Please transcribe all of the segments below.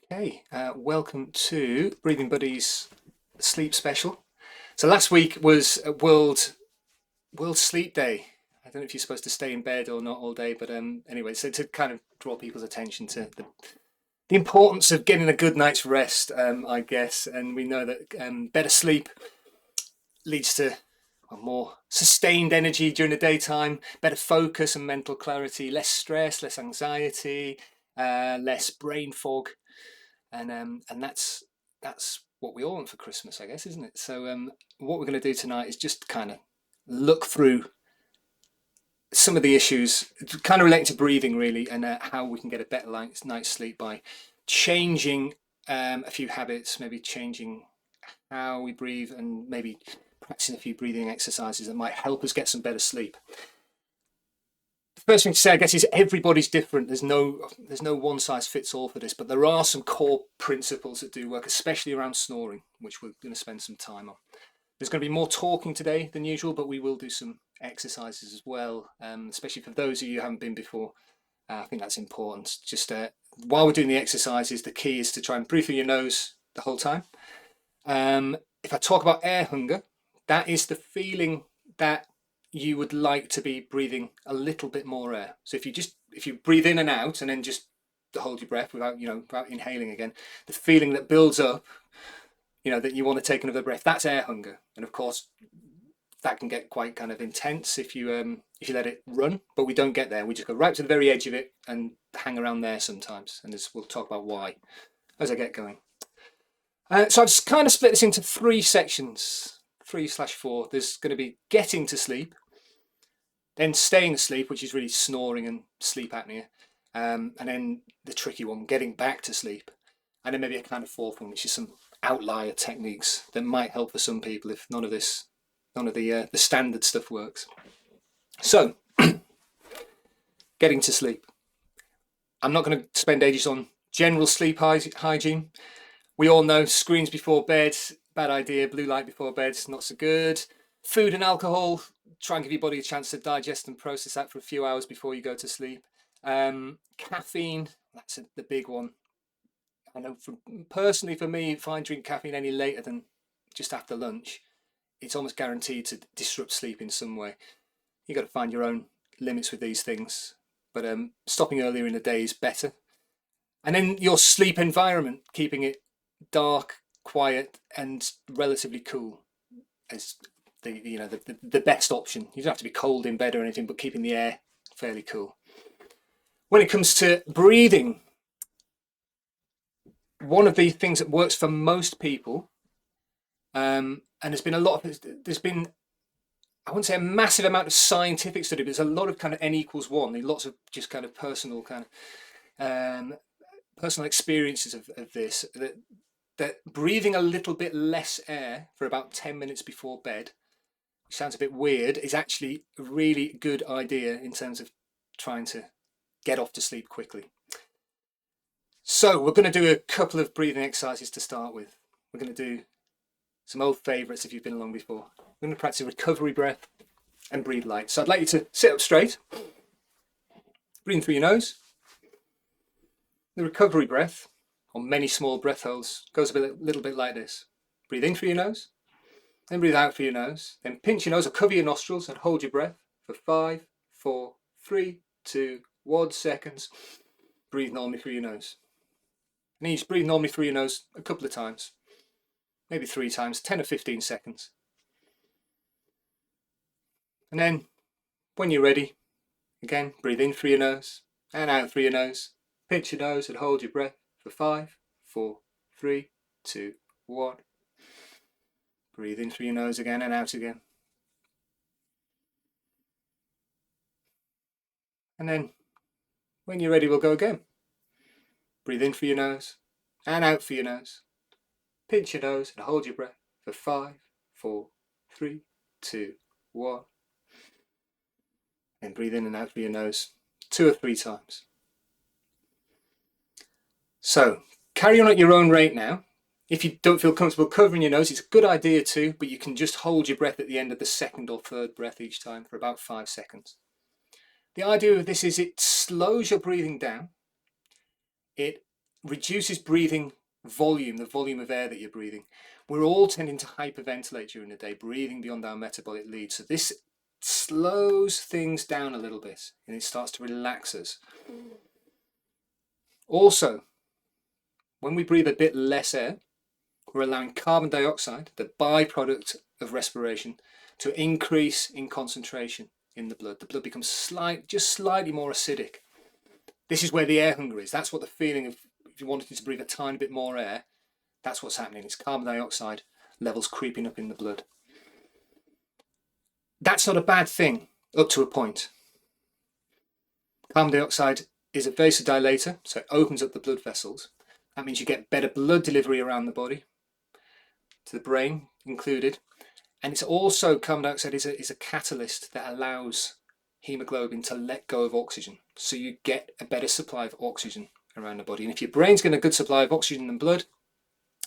Okay, welcome to Breathing Buddies Sleep Special. So last week was World Sleep Day. I don't know if you're supposed to stay in bed or not all day, but anyway, so to kind of draw people's attention to the importance of getting a good night's rest, I guess, and we know that better sleep leads to more sustained energy during the daytime, better focus and mental clarity, less stress, less anxiety, less brain fog. And that's what we all want for Christmas, I guess, isn't it? So what we're going to do tonight is just kind of look through some of the issues, kind of related to breathing, really, and how we can get a better night's sleep by changing a few habits, maybe changing how we breathe, and maybe practicing a few breathing exercises that might help us get some better sleep. The first thing to say, I guess, is everybody's different. There's no one size fits all for this, but there are some core principles that do work, especially around snoring, which we're going to spend some time on. There's going to be more talking today than usual, but we will do some exercises as well, especially for those of you who haven't been before. I think that's important. Just while we're doing the exercises, the key is to try and breathe through your nose the whole time. If I talk about air hunger, that is the feeling that you would like to be breathing a little bit more air. So if you breathe in and out and then just hold your breath without inhaling again, the feeling that builds up, that you want to take another breath, that's air hunger. And of course, that can get quite kind of intense if you let it run, but we don't get there. We just go right to the very edge of it and hang around there sometimes. And we'll talk about why as I get going. So I've just kind of split this into 3 sections, 3/4. There's going to be getting to sleep, then staying asleep, which is really snoring and sleep apnea, and then the tricky one, getting back to sleep, and then maybe a kind of 4th one, which is some outlier techniques that might help for some people if none of the standard stuff works. So, getting to sleep. I'm not going to spend ages on general sleep hygiene. We all know screens before bed, bad idea. Blue light before bed, not so good. Food and alcohol, try and give your body a chance to digest and process that for a few hours before you go to sleep. Caffeine, that's the big one. I know personally for me, if I drink caffeine any later than just after lunch, it's almost guaranteed to disrupt sleep in some way. You've got to find your own limits with these things, but stopping earlier in the day is better. And then your sleep environment, keeping it dark, quiet, and relatively cool is the best option. You don't have to be cold in bed or anything, but keeping the air fairly cool. When it comes to breathing, one of the things that works for most people, and there's been I wouldn't say a massive amount of scientific study, but there's a lot of kind of N=1, lots of just kind of personal experiences of this, that breathing a little bit less air for about 10 minutes before bed, which sounds a bit weird, is actually a really good idea in terms of trying to get off to sleep quickly. So we're going to do a couple of breathing exercises to start with. We're going to do some old favourites if you've been along before. We're going to practice recovery breath and breathe light. So I'd like you to sit up straight, breathe through your nose. The recovery breath, or many small breath holds, goes a little bit like this. Breathe in through your nose, then breathe out through your nose. Then pinch your nose or cover your nostrils and hold your breath for 5, 4, 3, 2, 1 seconds. Breathe normally through your nose. And you just breathe normally through your nose a couple of times, maybe 3 times, 10 or 15 seconds. And then, when you're ready, again, breathe in through your nose and out through your nose. Pinch your nose and hold your breath for 5, 4, 3, 2, 1. Breathe in through your nose again and out again. And then, when you're ready, we'll go again. Breathe in through your nose and out through your nose. Pinch your nose and hold your breath for 5, 4, 3, 2, 1. And breathe in and out through your nose 2 or 3 times. So, carry on at your own rate now. If you don't feel comfortable covering your nose, it's a good idea too, but you can just hold your breath at the end of the 2nd or 3rd breath each time for about 5 seconds. The idea of this is it slows your breathing down. It reduces breathing volume, the volume of air that you're breathing. We're all tending to hyperventilate during the day, breathing beyond our metabolic lead. So this slows things down a little bit and it starts to relax us. Also, when we breathe a bit less air, we're allowing carbon dioxide, the byproduct of respiration, to increase in concentration in the blood. The blood becomes just slightly more acidic. This is where the air hunger is. That's what the feeling of, if you wanted to breathe a tiny bit more air, that's what's happening. It's carbon dioxide levels creeping up in the blood. That's not a bad thing up to a point. Carbon dioxide is a vasodilator, so it opens up the blood vessels. That means you get better blood delivery around the body, to the brain included. And it's also, carbon dioxide is a catalyst that allows hemoglobin to let go of oxygen. So you get a better supply of oxygen around the body. And if your brain's getting a good supply of oxygen and blood,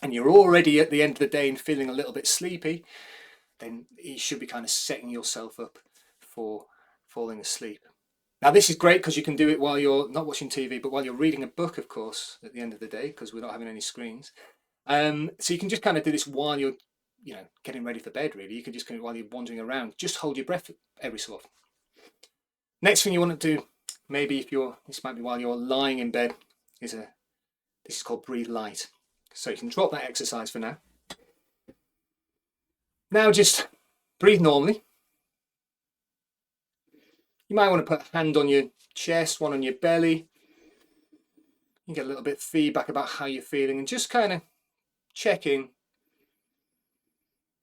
and you're already at the end of the day and feeling a little bit sleepy, then you should be kind of setting yourself up for falling asleep. Now, this is great because you can do it while you're not watching TV, but while you're reading a book, of course, at the end of the day, because we're not having any screens. So you can just kind of do this while you're, getting ready for bed, really. You can just kind of, while you're wandering around, just hold your breath every so often. Next thing you want to do, maybe this might be while you're lying in bed, this is called breathe light. So you can drop that exercise for now. Now just breathe normally. You might want to put a hand on your chest, one on your belly. You get a little bit of feedback about how you're feeling and just kind of check in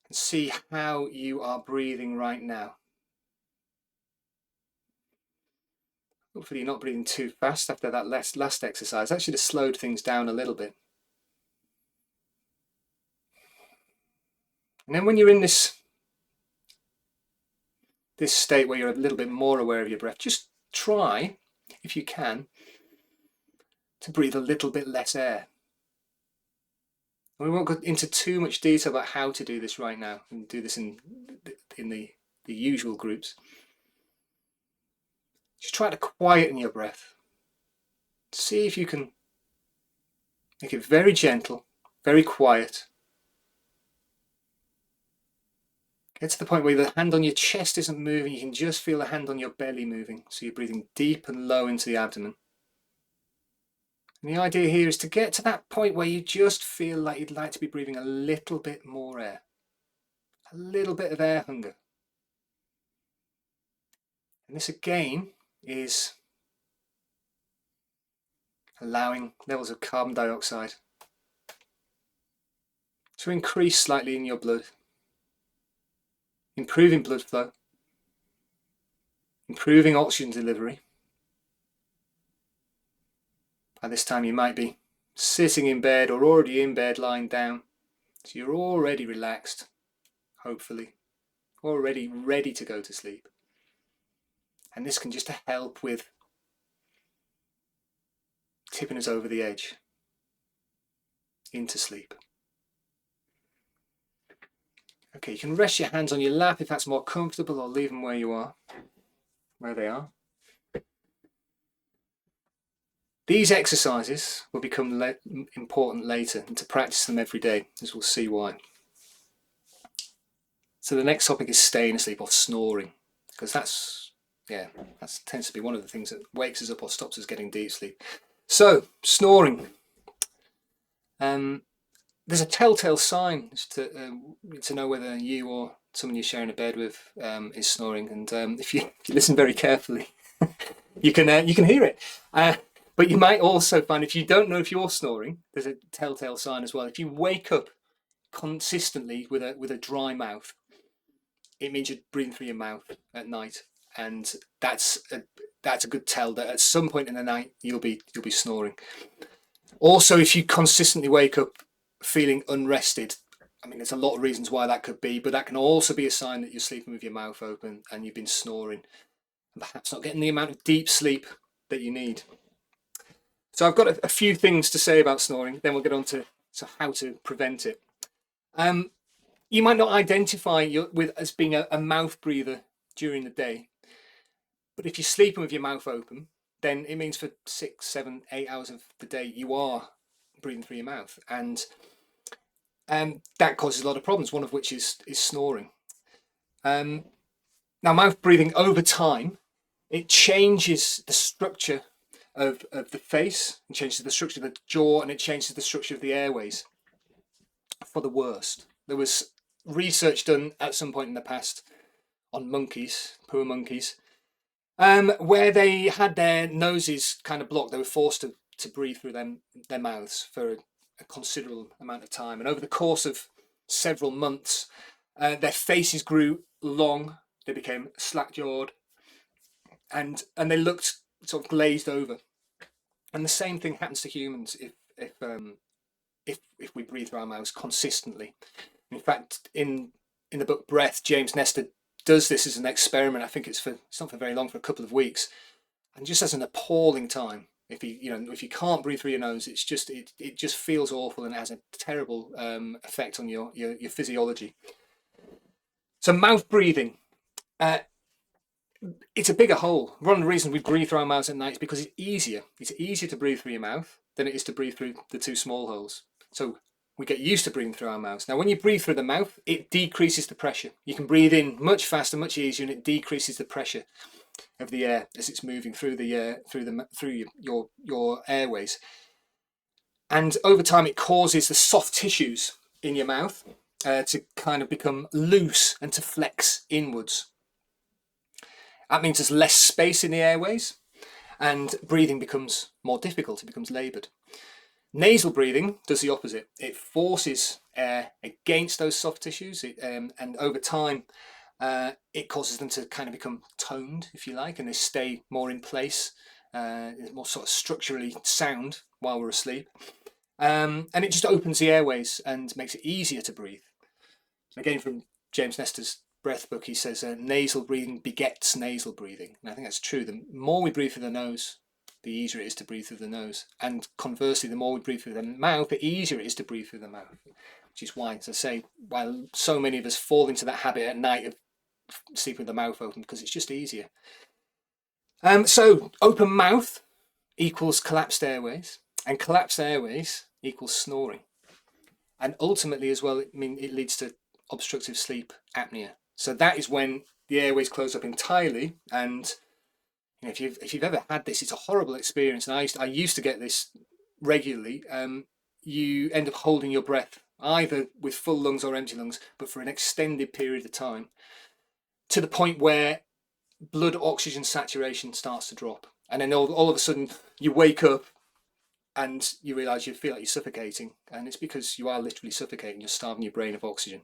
and see how you are breathing right now. Hopefully you're not breathing too fast after that last exercise. That should have slowed things down a little bit. And then when you're in this state where you're a little bit more aware of your breath, just try, if you can, to breathe a little bit less air. We won't go into too much detail about how to do this right now, and do this in the usual groups. Just try to quieten your breath. See if you can make it very gentle, very quiet. Get to the point where the hand on your chest isn't moving, you can just feel the hand on your belly moving. So you're breathing deep and low into the abdomen. And the idea here is to get to that point where you just feel like you'd like to be breathing a little bit more air. A little bit of air hunger. And this again is allowing levels of carbon dioxide to increase slightly in your blood. Improving blood flow. Improving oxygen delivery. By this time you might be sitting in bed or already in bed lying down. So you're already relaxed, hopefully. Already ready to go to sleep. And this can just help with tipping us over the edge into sleep. Okay, you can rest your hands on your lap if that's more comfortable, or leave them where they are. These exercises will become important later, and to practice them every day, as we'll see why. So the next topic is staying asleep, or snoring, because that tends to be one of the things that wakes us up or stops us getting deep sleep. So, snoring. There's a telltale sign to know whether you or someone you're sharing a bed with is snoring, and if you listen very carefully, you can hear it. But you might also find, if you don't know if you're snoring, there's a telltale sign as well. If you wake up consistently with a dry mouth, it means you're breathing through your mouth at night, and that's a good tell that at some point in the night you'll be snoring. Also, if you consistently wake up feeling unrested, I mean, there's a lot of reasons why that could be, but that can also be a sign that you're sleeping with your mouth open and you've been snoring and perhaps not getting the amount of deep sleep that you need. So I've got a few things to say about snoring, then we'll get on to how to prevent it. You might not identify as being a mouth breather during the day, but if you're sleeping with your mouth open, then it means for 6, 7, 8 hours of the day you are breathing through your mouth, and that causes a lot of problems, one of which is snoring. Now, mouth breathing over time, it changes the structure of the face, it changes the structure of the jaw, and it changes the structure of the airways for the worst. There was research done at some point in the past on monkeys, poor monkeys, where they had their noses kind of blocked. They were forced to breathe through their mouths for a considerable amount of time. And over the course of several months, their faces grew long, they became slack-jawed, and they looked sort of glazed over. And the same thing happens to humans if we breathe through our mouths consistently. In fact, in the book Breath, James Nestor does this as an experiment. I think it's not for very long, for a couple of weeks, and just has an appalling time. If you can't breathe through your nose, it just feels awful, and it has a terrible effect on your physiology. So mouth breathing, it's a bigger hole. One of the reasons we breathe through our mouths at night is because it's easier. It's easier to breathe through your mouth than it is to breathe through the two small holes. So we get used to breathing through our mouths. Now, when you breathe through the mouth, it decreases the pressure. You can breathe in much faster, much easier, and it decreases the pressure of the air as it's moving through your airways. And over time, it causes the soft tissues in your mouth to kind of become loose and to flex inwards. That means there's less space in the airways, and breathing becomes more difficult. It becomes laboured. Nasal breathing does the opposite. It forces air against those soft tissues, and over time, it causes them to kind of become toned, if you like, and they stay more in place, more sort of structurally sound while we're asleep. And it just opens the airways and makes it easier to breathe. Again, from James Nestor's Breath book, he says nasal breathing begets nasal breathing. And I think that's true. The more we breathe through the nose, the easier it is to breathe through the nose. And conversely, the more we breathe through the mouth, the easier it is to breathe through the mouth. Which is why, as I say, while so many of us fall into that habit at night of sleeping with the mouth open, because it's just easier. So open mouth equals collapsed airways, and collapsed airways equals snoring. And ultimately as well, it leads to obstructive sleep apnea. So that is when the airways close up entirely, and if you've ever had this, it's a horrible experience. And I used to get this regularly. You end up holding your breath either with full lungs or empty lungs, but for an extended period of time, to the point where blood oxygen saturation starts to drop, and then all of a sudden you wake up and you realise you feel like you're suffocating, and it's because you are literally suffocating. You're starving your brain of oxygen.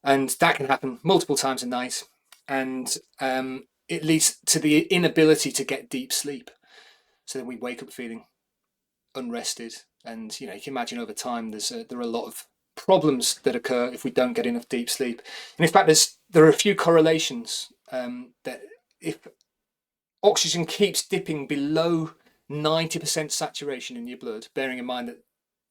And that can happen multiple times a night, and it leads to the inability to get deep sleep. So then we wake up feeling unrested, and you can imagine over time there are a lot of problems that occur if we don't get enough deep sleep. And in fact, there are a few correlations that if oxygen keeps dipping below 90% saturation in your blood, bearing in mind that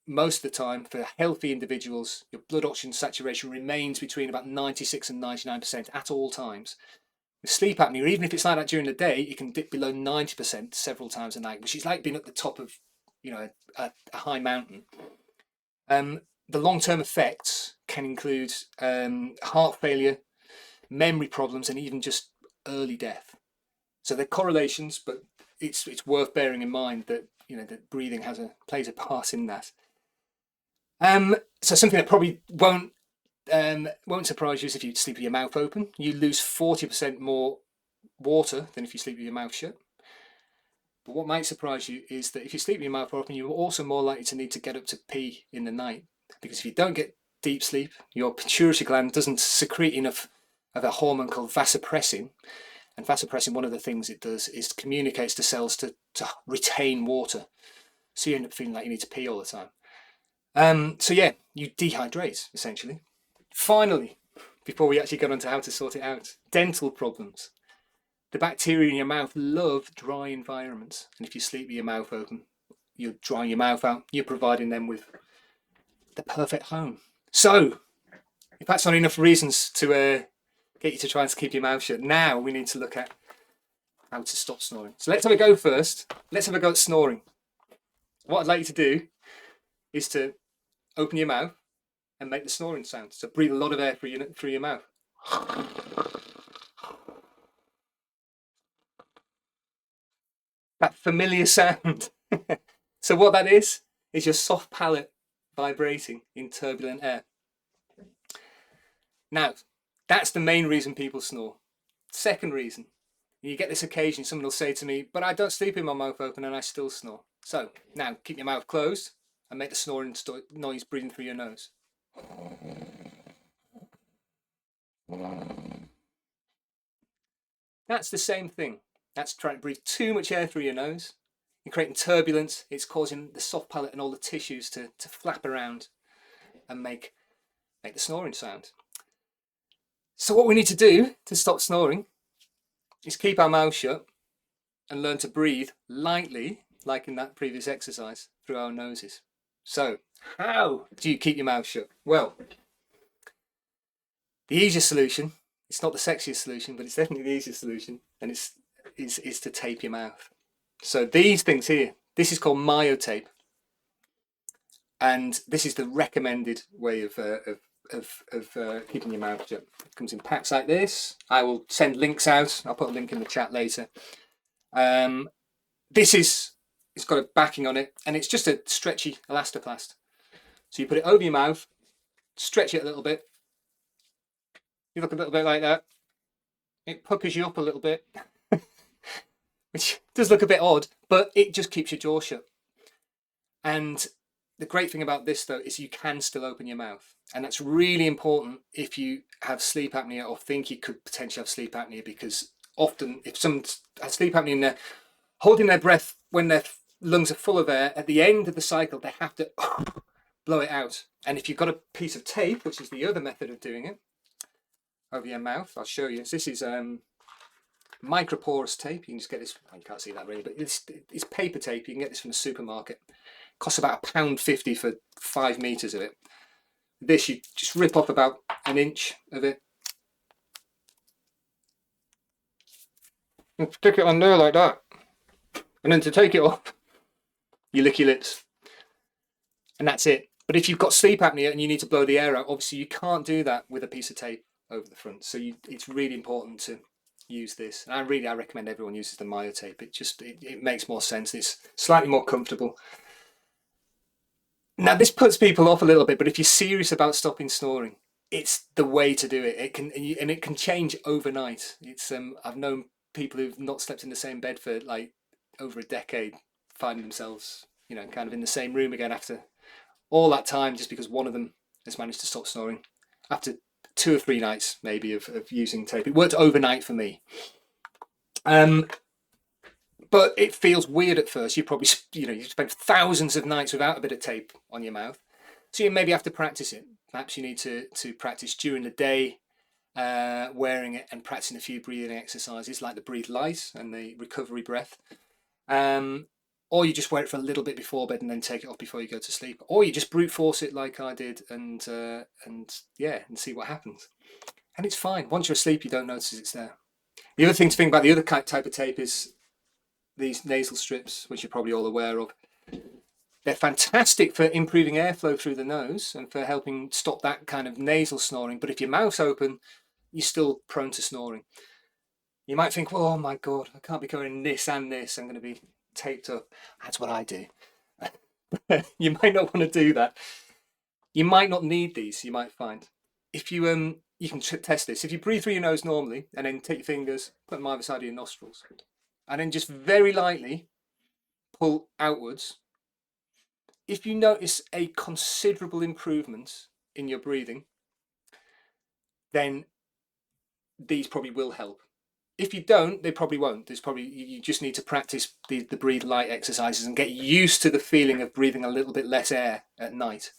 most of the time for healthy individuals, your blood oxygen saturation remains between about 96 and 99% at all times. With sleep apnea, even if it's like that during the day, it can dip below 90% several times a night, which is like being at the top of a high mountain. The long-term effects can include heart failure, memory problems, and even just early death. So they're correlations, but it's worth bearing in mind that that breathing plays a part in that. So something that probably won't surprise you is if you sleep with your mouth open, you lose 40% more water than if you sleep with your mouth shut. But what might surprise you is that if you sleep with your mouth open, you're also more likely to need to get up to pee in the night, because if you don't get deep sleep, your pituitary gland doesn't secrete enough of a hormone called vasopressin. And vasopressin, one of the things it does is communicates to cells to retain water. So you end up feeling like you need to pee all the time. So yeah, you dehydrate essentially. Finally, before we actually get on to how to sort it out, dental problems. The bacteria in your mouth love dry environments, and if you sleep with your mouth open, you're drying your mouth out, you're providing them with the perfect home. So if that's not enough reasons to get you to try and keep your mouth shut, now we need to look at how to stop snoring. So let's have a go first. Let's have a go at snoring. What I'd like you to do is to open your mouth and make the snoring sound. So breathe a lot of air through your mouth. That familiar sound. So what that is your soft palate vibrating in turbulent air. Now, that's the main reason people snore. Second reason, you get this occasion, someone will say to me, but I don't sleep with my mouth open and I still snore. So now keep your mouth closed and make the snoring noise breathing through your nose. That's the same thing. That's trying to breathe too much air through your nose. You're creating turbulence. It's causing the soft palate and all the tissues to flap around and make the snoring sound. So what we need to do to stop snoring is keep our mouth shut and learn to breathe lightly, like in that previous exercise, through our noses. So how do you keep your mouth shut? Well, the easiest solution, it's not the sexiest solution, but it's definitely the easiest solution, and is to tape your mouth. So these things here, this is called Myotape, and this is the recommended way of keeping your mouth shut. It comes in packs like this. I will send links out. I'll put a link in the chat later. It's got a backing on it, and it's just a stretchy elastoplast. So you put it over your mouth, stretch it a little bit. You look a little bit like that. It puckers you up a little bit, which does look a bit odd, but it just keeps your jaw shut. And the great thing about this, though, is you can still open your mouth. And that's really important if you have sleep apnea or think you could potentially have sleep apnea, because often if someone has sleep apnea and they're holding their breath when their lungs are full of air, at the end of the cycle, they have to blow it out. And if you've got a piece of tape, which is the other method of doing it, over your mouth, I'll show you. So this is microporous tape. You can just get this, you can't see that really, but it's paper tape. You can get this from the supermarket. It costs about £1.50 for 5 meters of it. This, you just rip off about an inch of it. And stick it on there like that. And then to take it off, you lick your lips. And that's it. But if you've got sleep apnea and you need to blow the air out, obviously you can't do that with a piece of tape over the front. So it's really important to use this. And I recommend everyone uses the Myotape. It makes more sense. It's slightly more comfortable. Now this puts people off a little bit, but if you're serious about stopping snoring, it's the way to do it. It can change overnight. I've known people who've not slept in the same bed for like over a decade find themselves, kind of in the same room again after all that time, just because one of them has managed to stop snoring after 2 or 3 nights maybe of using tape. It worked overnight for me. But it feels weird at first. You probably, you spent thousands of nights without a bit of tape on your mouth. So you maybe have to practice it. Perhaps you need to practice during the day, wearing it and practicing a few breathing exercises like the breathe light and the recovery breath. Or you just wear it for a little bit before bed and then take it off before you go to sleep. Or you just brute force it like I did and see what happens. And it's fine. Once you're asleep, you don't notice it's there. The other thing to think about, the other type of tape is these nasal strips, which you're probably all aware of. They're fantastic for improving airflow through the nose and for helping stop that kind of nasal snoring. But if your mouth's open, you're still prone to snoring. You might think, well, oh my God, I can't be covering this and this. I'm going to be taped up. That's what I do. You might not want to do that. You might not need these, you might find. If you can test this. If you breathe through your nose normally and then take your fingers, put them either side of your nostrils, and then just very lightly pull outwards. If you notice a considerable improvement in your breathing, then these probably will help. If you don't, they probably won't. You just need to practice the breathe light exercises and get used to the feeling of breathing a little bit less air at night.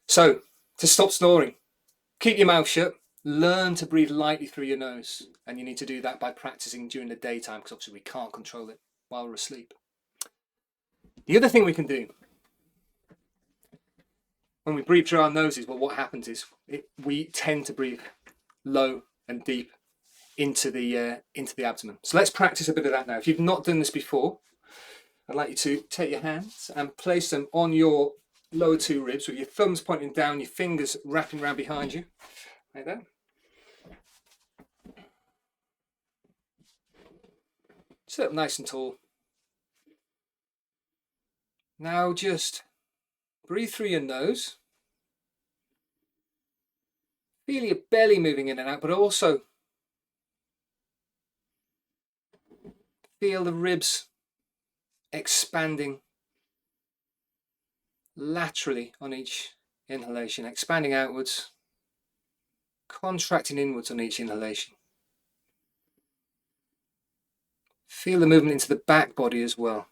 So, to stop snoring, keep your mouth shut, learn to breathe lightly through your nose, and you need to do that by practicing during the daytime, because obviously we can't control it while we're asleep. The other thing we can do when we breathe through our noses, well, what happens is we tend to breathe low and deep into the abdomen. So let's practice a bit of that now. If you've not done this before, I'd like you to take your hands and place them on your lower two ribs with your thumbs pointing down, your fingers wrapping around behind you, like that. Sit up nice and tall. Now just breathe through your nose. Feel your belly moving in and out, but also feel the ribs expanding laterally on each inhalation, expanding outwards, contracting inwards on each inhalation. Feel the movement into the back body as well.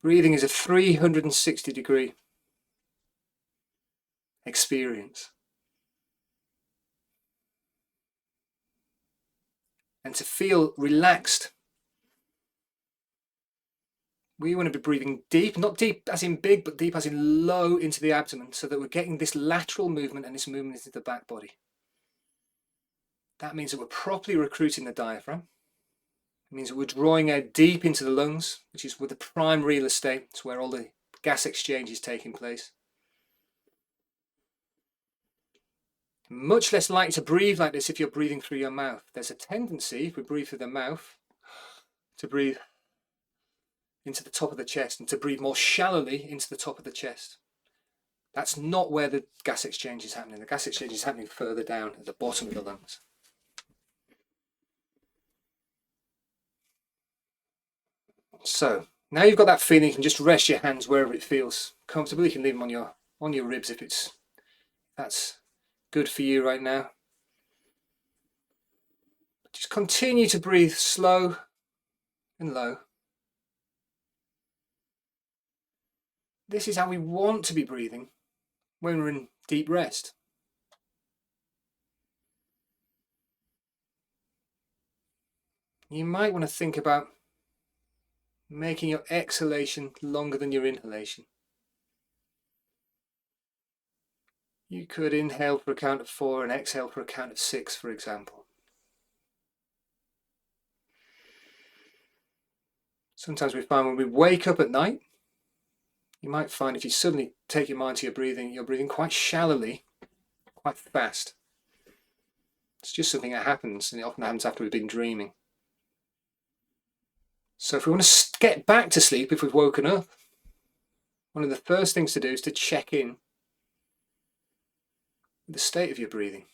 Breathing is a 360-degree experience. And to feel relaxed, we want to be breathing deep, not deep as in big, but deep as in low into the abdomen, so that we're getting this lateral movement and this movement into the back body. That means that we're properly recruiting the diaphragm. It means that we're drawing air deep into the lungs, which is with the prime real estate. It's where all the gas exchange is taking place. Much less likely to breathe like this if you're breathing through your mouth. There's a tendency, if we breathe through the mouth, to breathe into the top of the chest and to breathe more shallowly into the top of the chest. That's not where the gas exchange is happening. The gas exchange is happening further down at the bottom of the lungs. So now you've got that feeling, you can just rest your hands wherever it feels comfortable. You can leave them on your ribs if that's good for you right now. Just continue to breathe slow and low. This is how we want to be breathing when we're in deep rest. You might want to think about making your exhalation longer than your inhalation. You could inhale for a count of 4 and exhale for a count of 6, for example. Sometimes we find when we wake up at night, you might find if you suddenly take your mind to your breathing, you're breathing quite shallowly, quite fast. It's just something that happens, and it often happens after we've been dreaming. So if we want to get back to sleep, if we've woken up, one of the first things to do is to check in with the state of your breathing.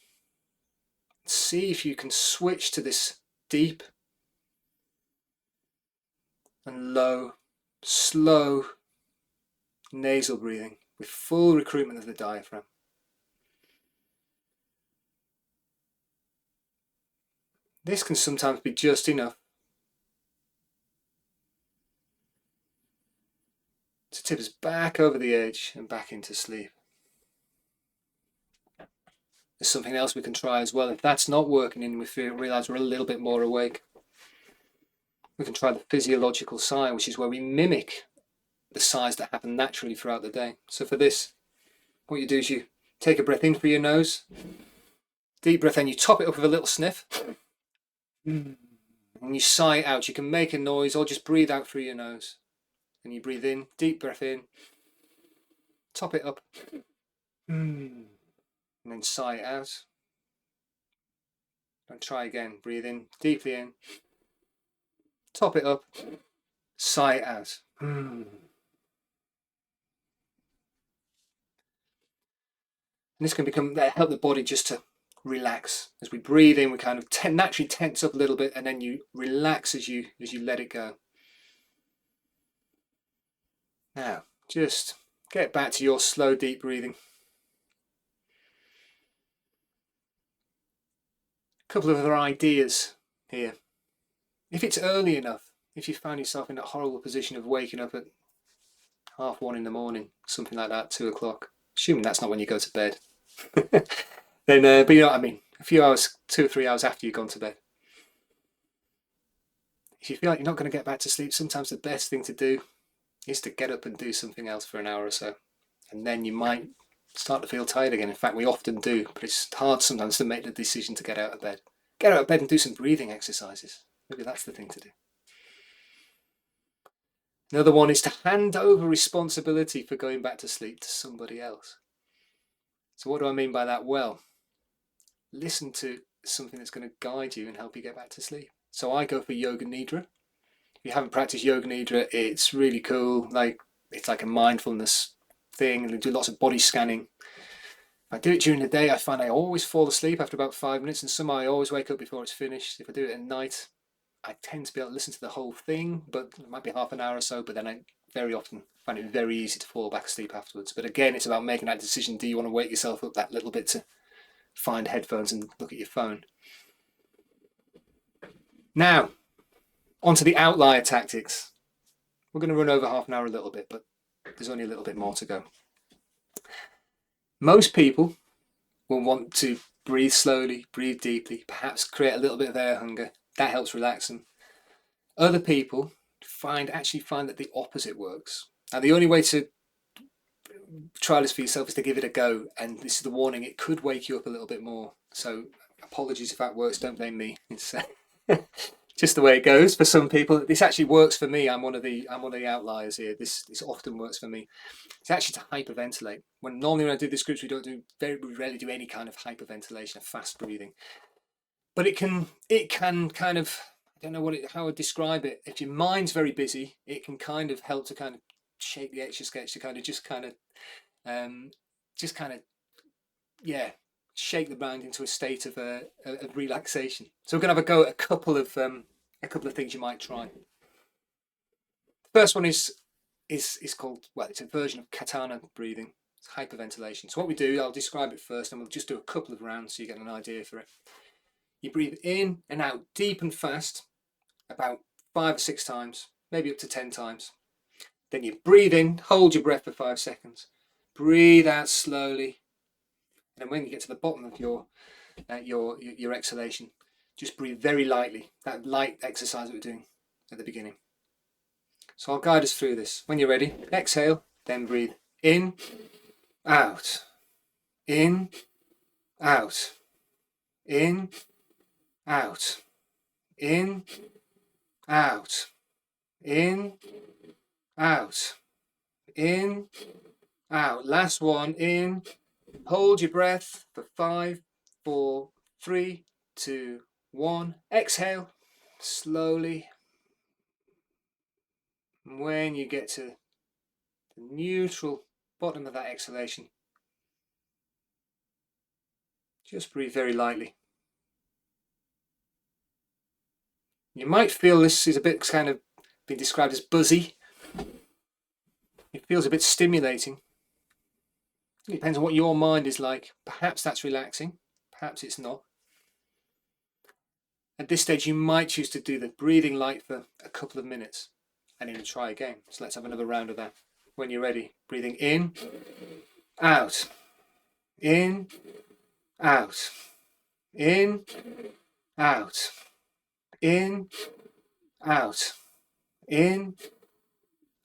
See if you can switch to this deep and low, slow nasal breathing with full recruitment of the diaphragm. This can sometimes be just enough to tip us back over the edge and back into sleep. There's something else we can try as well. If that's not working and we realize we're a little bit more awake, we can try the physiological sigh, which is where we mimic the sighs that happen naturally throughout the day. So for this, what you do is you take a breath in through your nose, deep breath in, you top it up with a little sniff, and you sigh it out. You can make a noise or just breathe out through your nose. And you breathe in, deep breath in, top it up, and then sigh it out. And try again, breathe in, deeply in, top it up, sigh it out. And this can help the body just to relax. As we breathe in, we kind of naturally tense up a little bit, and then you relax as you let it go. Now, just get back to your slow, deep breathing. A couple of other ideas here. If it's early enough, if you find yourself in that horrible position of waking up at 1:30 in the morning, something like that, 2 o'clock, assuming that's not when you go to bed, then, but you know what I mean, a few hours, 2 or 3 hours after you've gone to bed. If you feel like you're not going to get back to sleep, sometimes the best thing to do is to get up and do something else for an hour or so. And then you might start to feel tired again. In fact, we often do, but it's hard sometimes to make the decision to get out of bed. Get out of bed and do some breathing exercises. Maybe that's the thing to do. Another one is to hand over responsibility for going back to sleep to somebody else. So what do I mean by that? Well, listen to something that's going to guide you and help you get back to sleep. So I go for yoga nidra. If you haven't practiced yoga nidra, it's really cool. It's like a mindfulness thing, and they do lots of body scanning. If I do it during the day, I find I always fall asleep after about 5 minutes, and somehow I always wake up before it's finished. If I do it at night, I tend to be able to listen to the whole thing, but it might be half an hour or so, but then I very often find it very easy to fall back asleep afterwards. But again, it's about making that decision. Do you want to wake yourself up that little bit to find headphones and look at your phone? Now, onto the outlier tactics. We're going to run over half an hour a little bit, but there's only a little bit more to go. Most people will want to breathe slowly, breathe deeply, perhaps create a little bit of air hunger. That helps relax them. Other people actually find that the opposite works. Now, the only way to try this for yourself is to give it a go, and this is the warning: it could wake you up a little bit more. So apologies if that works, don't blame me. It's just the way it goes for some people. This actually works for me. I'm one of the outliers here. This often works for me. It's actually to hyperventilate. Normally when I do these groups, we very rarely do any kind of hyperventilation of fast breathing. But it can kind of, I don't know how I'd describe it. If your mind's very busy, it can kind of help to kind of shake the etch a sketch to shake the mind into a state of relaxation. So we're going to have a go at a couple of things you might try. The first one is called, it's a version of katana breathing. It's hyperventilation. So what we do, I'll describe it first, and we'll just do a couple of rounds so you get an idea for it. You breathe in and out deep and fast, about 5 or 6 times, maybe up to 10 times. Then you breathe in, hold your breath for 5 seconds, breathe out slowly, and then when you get to the bottom of your exhalation, just breathe very lightly. That light exercise that we're doing at the beginning. So I'll guide us through this. When you're ready, exhale, then breathe in, out, in, out, in, out, in, out, in, out, in, out. Last one, in. Hold your breath for 5, 4, 3, 2, 1. Exhale slowly. And when you get to the neutral bottom of that exhalation, just breathe very lightly. You might feel this is a bit kind of been described as buzzy. It feels a bit stimulating. It depends on what your mind is like. Perhaps that's relaxing, perhaps it's not. At this stage, you might choose to do the breathing light for a couple of minutes and then try again. So let's have another round of that. When you're ready, breathing in, out, in, out, in, out, in, out, in,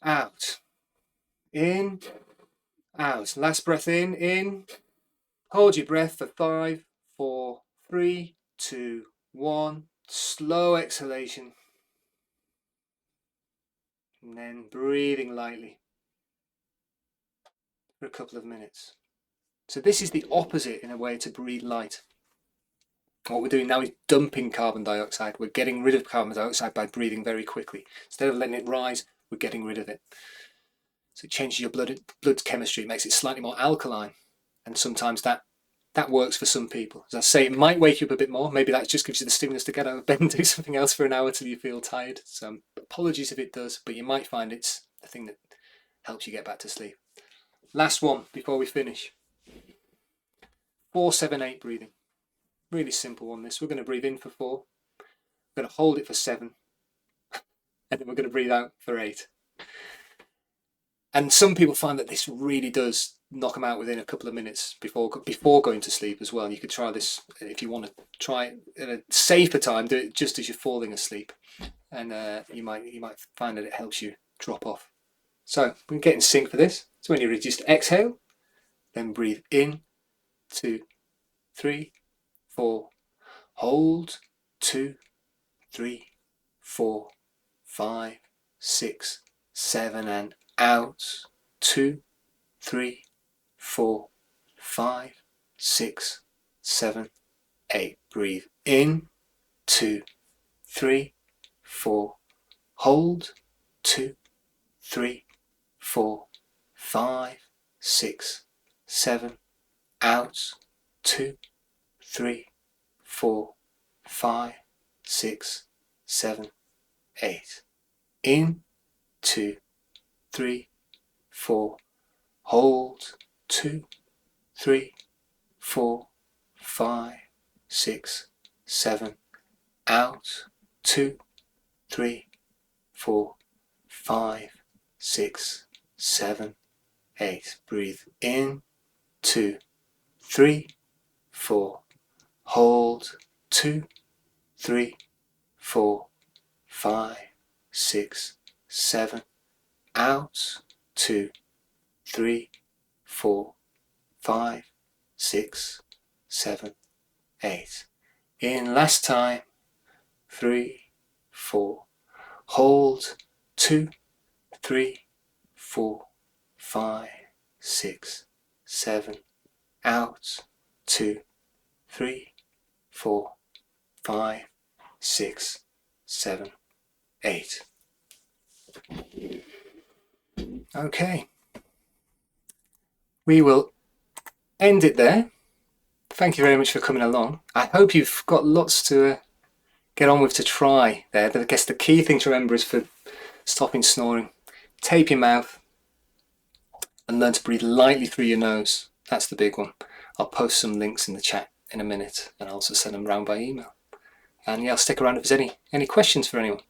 out, in, out. Last breath in. Hold your breath for 5, 4, 3, 2, 1. Slow exhalation. And then breathing lightly for a couple of minutes. So this is the opposite in a way to breathe light. What we're doing now is dumping carbon dioxide. We're getting rid of carbon dioxide by breathing very quickly. Instead of letting it rise, we're getting rid of it. So it changes your blood chemistry. It makes it slightly more alkaline. And sometimes that works for some people. As I say, it might wake you up a bit more. Maybe that just gives you the stimulus to get out of bed and do something else for an hour till you feel tired. So apologies if it does, but you might find it's the thing that helps you get back to sleep. Last one before we finish. 4-7-8 breathing. Really simple on this. We're going to breathe in for 4. We're going to hold it for 7. And then we're going to breathe out for 8. And some people find that this really does knock them out within a couple of minutes before going to sleep as well. And you could try this if you want to try it at a safer time. Do it just as you're falling asleep, and you might find that it helps you drop off. So we can get in sync for this. So when you're ready, just exhale, then breathe in, 2, 3, 4. Hold, 2, 3, 4, 5, 6, 7, and out. 2, 3, 4, 5, 6, 7, 8. Breathe in. 2, 3, 4. Hold. 2, 3, 4, 5, 6, 7. Out. 2, 3, 4, 5, 6, 7, 8. In. 2, 3, 4. Hold. 2, 3, 4, 5, 6, 7. Out. 2, 3, 4, 5, 6, 7, 8. Breathe in. 2, 3, 4. Hold. 2, 3, 4, 5, 6, 7. Out. 2, 3, 4, 5, 6, 7, 8. In last time. 3, 4. Hold. 2, 3, 4, 5, 6, 7. Out. 2, 3, 4, 5, 6, 7, 8. Okay. We will end it there. Thank you very much for coming along. I hope you've got lots to get on with to try there. But I guess the key thing to remember is for stopping snoring, tape your mouth and learn to breathe lightly through your nose. That's the big one. I'll post some links in the chat in a minute and I'll also send them around by email. And yeah, I'll stick around if there's any questions for anyone.